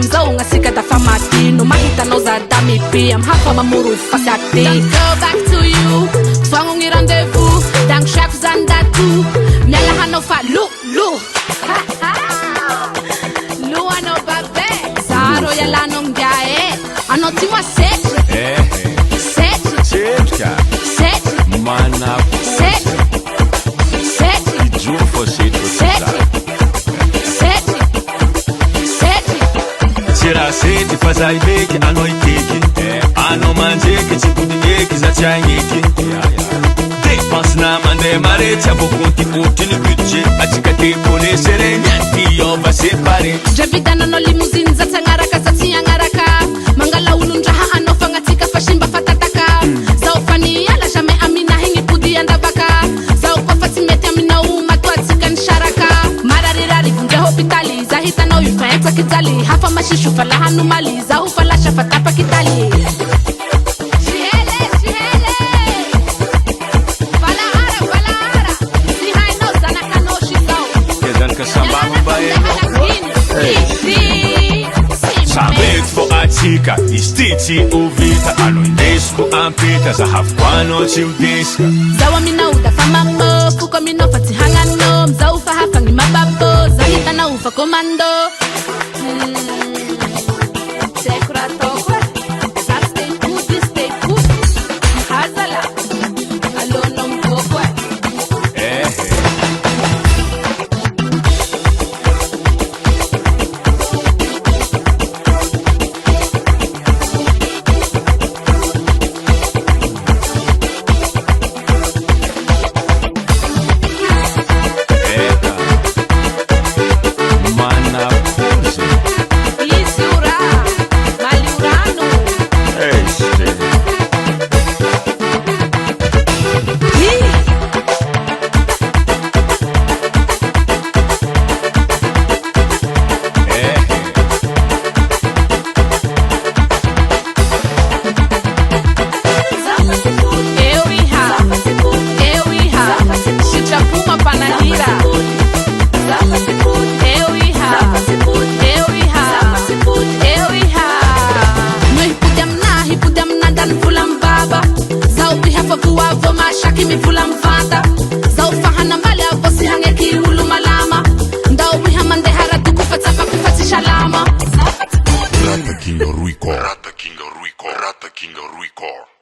Mzao ngasika da famatino mahita noza dami pm hafa mamuru fasati. Don't go back to you twangungi rendezvous dang chef zandatu miala hano fa lu ano babe saro yala nongjae ano timwa set mana ijo Tira sede, faz a ibeke, a noiteke A no manjeke, tipo de meke, za tchangeke Dépense na mande marete, a boconte conte no budget A tika te pone serenya, e on va séparer Javidana no limousine, za tsangaraka, za tsiangaraka Mangala ununjaha, ano fangatika, fashimba fatataka Za ufani, ala jamais amina, hengi pudi andabaka Za ukofati meti amina uma, tuatika nsharaka Mararirari, vunge hospitali, za hita no yufensa kizali Hafa mashishu fala hanu maliza ufala shafatapa kitali Shihele Fala ara Si haino zana kanoshi zao Kezan kasambamu baeno Sabet fo atika Istiti uvita Ano indesco ampita Zahaf kwano chiudiska Zawa mina uda famambo Fuko mino fati hangano Mza ufa hafangi mababo Zahita na ufa komando Rata King Ruico.